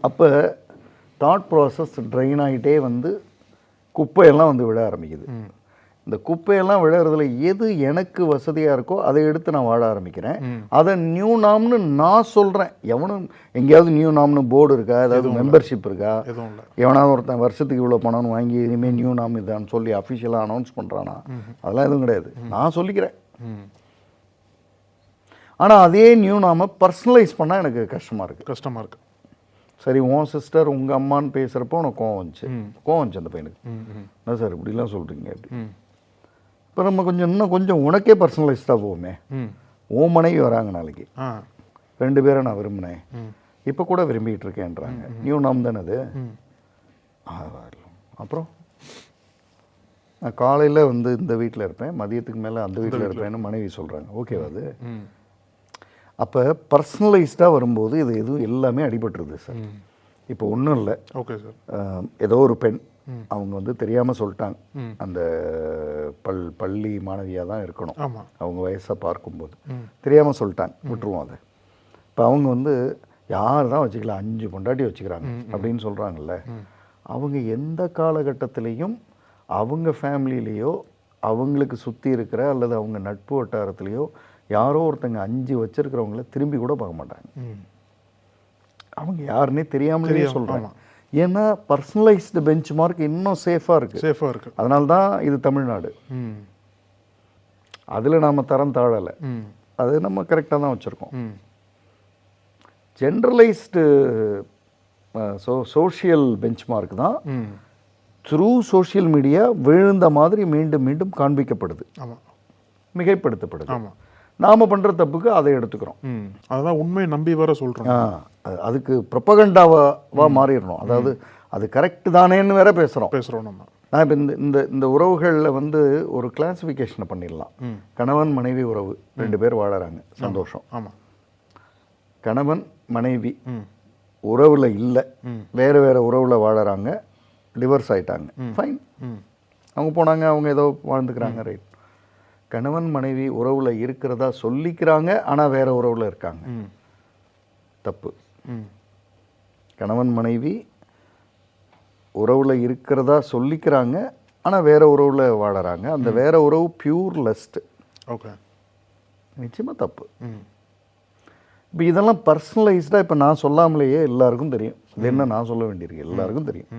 அப்போ thought process train ஆகிட்டே வந்து குப்பையெல்லாம் வந்து விழ ஆரம்பிக்குது. இந்த குப்பையெல்லாம் விழுறதுல எது எனக்கு வசதியாக இருக்கோ அதை எடுத்து நான் வாழ ஆரம்பிக்கிறேன். அதை நியூ நாம்னு நான் சொல்கிறேன். எவனும் எங்கேயாவது நியூ நாம்னு போர்டு இருக்கா, ஏதாவது மெம்பர்ஷிப் இருக்கா, எவனாவது ஒருத்தன் வருஷத்துக்கு இவ்வளோ பணம்னு வாங்கி இனிமேல் நியூ நாம் இதான்னு சொல்லி அஃபிஷியலாக அனௌன்ஸ் பண்ணுறானா? அதெல்லாம் எதுவும் கிடையாது. நான் சொல்லிக்கிறேன். ஆனால் அதே நியூ நாம பர்சனலைஸ் பண்ணால் எனக்கு கஷ்டமாக இருக்குது. சரி, உன் சிஸ்டர் உங்கள் அம்மான்னு பேசுகிறப்போ உனக்கு கோவம் வந்துச்சு அந்த பையனுக்கு. என்ன சார் இப்படிலாம் சொல்கிறீங்க அப்படி. இப்போ நம்ம இன்னும் கொஞ்சம் உனக்கே பர்சனலைஸ்டாக போவோமே. உன் மனைவி வராங்க நாளைக்கு, 2 பேரை நான் விரும்பினேன், இப்போ கூட விரும்பிகிட்டு இருக்கேன்றாங்க. நியூ நாம் தானே அது. அப்புறம் நான் காலையில் வந்து இந்த வீட்டில் இருப்பேன், மதியத்துக்கு மேலே அந்த வீட்டில் இருப்பேன்னு மனைவி சொல்கிறாங்க. ஓகேவா அது? அப்போ பர்சனலைஸ்டாக வரும்போது இது எதுவும் எல்லாமே அடிபட்டுருது சார். இப்போ ஒன்றும் இல்லை. Okay sir. ஏதோ ஒரு பெண் அவங்க வந்து தெரியாமல் சொல்லிட்டாங்க. அந்த பள்ளி மாணவியாக தான் இருக்கணும், அவங்க வயசாக பார்க்கும்போது தெரியாமல் சொல்லிட்டாங்க, விட்டுருவோம் அதை. இப்போ அவங்க வந்து யார் தான் வச்சுக்கலாம், 5 பொண்டாட்டி வச்சுக்கிறாங்க அப்படின்னு சொல்கிறாங்கல்ல. அவங்க எந்த காலகட்டத்திலையும் அவங்க ஃபேமிலிலேயோ அவங்களுக்கு சுற்றி இருக்கிற அல்லது அவங்க நட்பு வட்டாரத்துலேயோ யாரோ ஒருத்தங்க 5 வச்சிருக்கிறவங்கள திரும்பி கூட பார்க்க மாட்டாங்க. அவங்க யாருன்னே தெரியாமலே சொல்கிறாங்க. ஏன்னா பர்சனலைஸ்டு பெஞ்ச் மார்க் இன்னும் சேஃபாக இருக்குது. அதனால தான் இது தமிழ்நாடு. அதில் நாம் தரம் தாழலை, அது நம்ம கரெக்டாக தான் வச்சுருக்கோம். ஜென்ரலைஸ்டு சோஷியல் பெஞ்ச் மார்க் தான் த்ரூ சோஷியல் மீடியா விழுந்த மாதிரி மீண்டும் மீண்டும் காண்பிக்கப்படுது, மிகைப்படுத்தப்படுது. நாம் பண்ணுற தப்புக்கு அதை எடுத்துக்கிறோம். அதுதான் உண்மையை நம்பி வர சொல்கிறோம். அதுக்கு ப்ரொபகண்டாவாக மாறிடணும். அதாவது அது கரெக்டு தானேன்னு வேற பேசுகிறோம் நம்ம. நான் இப்போ இந்த உறவுகளில் வந்து ஒரு கிளாஸிஃபிகேஷனை பண்ணிடலாம். கணவன் மனைவி உறவு, 2 பேர் வாழறாங்க, சந்தோஷம். கணவன் மனைவி உறவில் இல்லை, வேறு வேறு உறவில் வாழறாங்க, டிவோர்ஸ் ஆகிட்டாங்க, ஃபைன், அவங்க போனாங்க, அவங்க ஏதோ வாழ்ந்துக்கிறாங்க, ரைட். கணவன் மனைவி உறவில் இருக்கிறதா சொல்லிக்கிறாங்க, ஆனால் வேறு உறவில் இருக்காங்க, தப்பு. கணவன் மனைவி உறவில் இருக்கிறதா சொல்லிக்கிறாங்க, ஆனால் வேறு உறவில் வாழறாங்க, அந்த வேறு உறவு பியூர் லஸ்ட், ஓகே, நிச்சயமாக தப்பு. இப்போ இதெல்லாம் பர்சனலைஸ்டாக இப்போ நான் சொல்லாமலேயே எல்லாருக்கும் தெரியும். இது என்ன நான் சொல்ல வேண்டியிருக்கு, எல்லாருக்கும் தெரியும்.